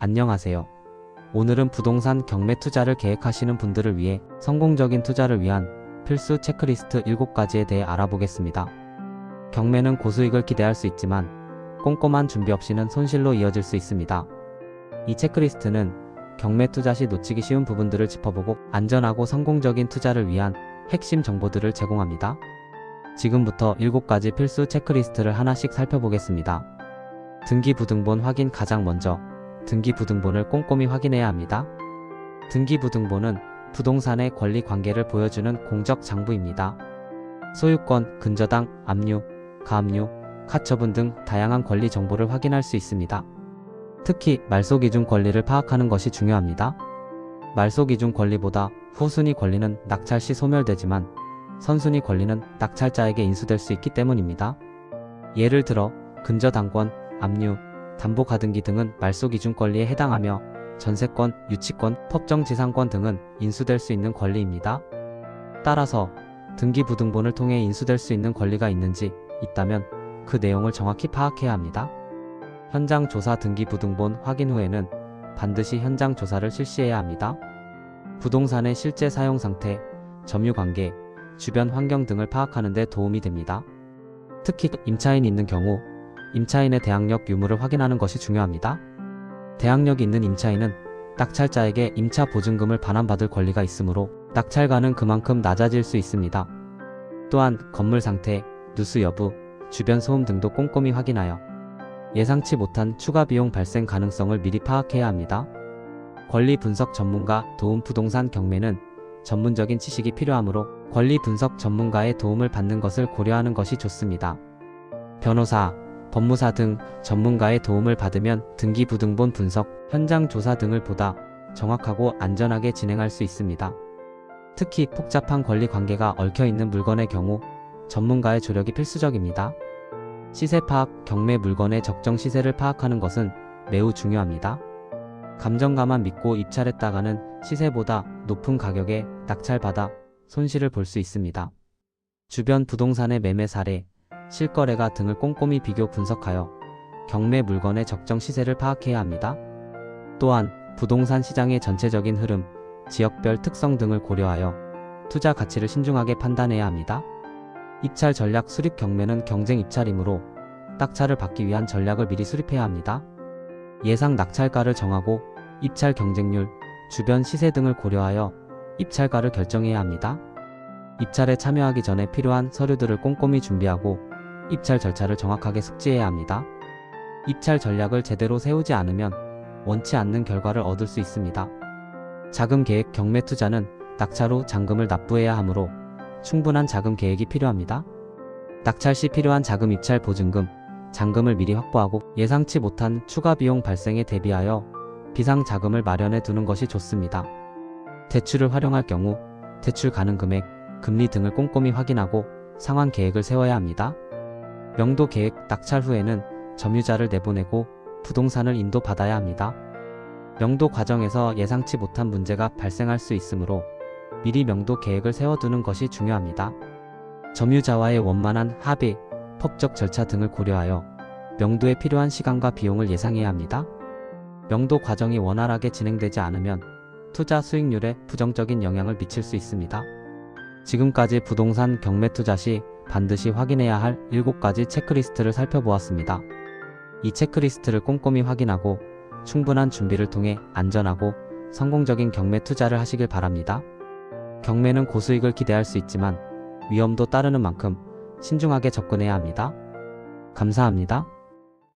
안녕하세요. 오늘은 부동산 경매 투자를 계획하시는 분들을 위해 성공적인 투자를 위한 필수 체크리스트 7가지에 대해 알아보겠습니다. 경매는 고수익을 기대할 수 있지만 꼼꼼한 준비 없이는 손실로 이어질 수 있습니다. 이 체크리스트는 경매 투자 시 놓치기 쉬운 부분들을 짚어보고 안전하고 성공적인 투자를 위한 핵심 정보들을 제공합니다. 지금부터 7가지 필수 체크리스트를 하나씩 살펴보겠습니다. 등기부등본 확인. 가장 먼저 등기부등본을 꼼꼼히 확인해야 합니다. 등기부등본은 부동산의 권리 관계를 보여주는 공적 장부입니다. 소유권, 근저당, 압류, 가압류, 가처분 등 다양한 권리 정보를 확인할 수 있습니다. 특히 말소기준 권리를 파악하는 것이 중요합니다. 말소기준 권리보다 후순위 권리는 낙찰 시 소멸되지만 선순위 권리는 낙찰자에게 인수될 수 있기 때문입니다. 예를 들어 근저당권, 압류, 담보가등기 등은 말소기준 권리에 해당하며 전세권, 유치권, 법정지상권 등은 인수될 수 있는 권리입니다. 따라서 등기부등본을 통해 인수될 수 있는 권리가 있다면 그 내용을 정확히 파악해야 합니다. 현장조사. 등기부등본 확인 후에는 반드시 현장조사를 실시해야 합니다. 부동산의 실제 사용 상태, 점유관계, 주변 환경 등을 파악하는 데 도움이 됩니다. 특히 임차인이 있는 경우 임차인의 대항력 유무를 확인하는 것이 중요합니다. 대항력이 있는 임차인은 낙찰자에게 임차 보증금을 반환받을 권리가 있으므로 낙찰가는 그만큼 낮아질 수 있습니다. 또한 건물 상태, 누수 여부, 주변 소음 등도 꼼꼼히 확인하여 예상치 못한 추가 비용 발생 가능성을 미리 파악해야 합니다. 권리 분석 전문가 도움. 부동산 경매는 전문적인 지식이 필요하므로 권리 분석 전문가의 도움을 받는 것을 고려하는 것이 좋습니다. 변호사, 법무사 등 전문가의 도움을 받으면 등기부등본 분석, 현장 조사 등을 보다 정확하고 안전하게 진행할 수 있습니다. 특히 복잡한 권리 관계가 얽혀있는 물건의 경우 전문가의 조력이 필수적입니다. 시세 파악. 경매 물건의 적정 시세를 파악하는 것은 매우 중요합니다. 감정가만 믿고 입찰했다가는 시세보다 높은 가격에 낙찰받아 손실을 볼 수 있습니다. 주변 부동산의 매매 사례, 실거래가 등을 꼼꼼히 비교 분석하여 경매 물건의 적정 시세를 파악해야 합니다. 또한 부동산 시장의 전체적인 흐름, 지역별 특성 등을 고려하여 투자 가치를 신중하게 판단해야 합니다. 입찰 전략. 수립. 경매는 경쟁 입찰이므로 낙찰을 받기 위한 전략을 미리 수립해야 합니다. 예상 낙찰가를 정하고 입찰 경쟁률, 주변 시세 등을 고려하여 입찰가를 결정해야 합니다. 입찰에 참여하기 전에 필요한 서류들을 꼼꼼히 준비하고 입찰 절차를 정확하게 숙지해야 합니다. 입찰 전략을 제대로 세우지 않으면 원치 않는 결과를 얻을 수 있습니다. 자금 계획. 경매 투자는 낙찰 후 잔금을 납부해야 하므로 충분한 자금 계획이 필요합니다. 낙찰 시 필요한 자금, 입찰 보증금, 잔금을 미리 확보하고 예상치 못한 추가 비용 발생에 대비하여 비상 자금을 마련해 두는 것이 좋습니다. 대출을 활용할 경우 대출 가능 금액, 금리 등을 꼼꼼히 확인하고 상환 계획을 세워야 합니다. 명도 계획. 낙찰 후에는 점유자를 내보내고 부동산을 인도받아야 합니다. 명도 과정에서 예상치 못한 문제가 발생할 수 있으므로 미리 명도 계획을 세워두는 것이 중요합니다. 점유자와의 원만한 합의, 법적 절차 등을 고려하여 명도에 필요한 시간과 비용을 예상해야 합니다. 명도 과정이 원활하게 진행되지 않으면 투자 수익률에 부정적인 영향을 미칠 수 있습니다. 지금까지 부동산 경매 투자 시 반드시 확인해야 할 7가지 체크리스트를 살펴보았습니다. 이 체크리스트를 꼼꼼히 확인하고 충분한 준비를 통해 안전하고 성공적인 경매 투자를 하시길 바랍니다. 경매는 고수익을 기대할 수 있지만 위험도 따르는 만큼 신중하게 접근해야 합니다. 감사합니다.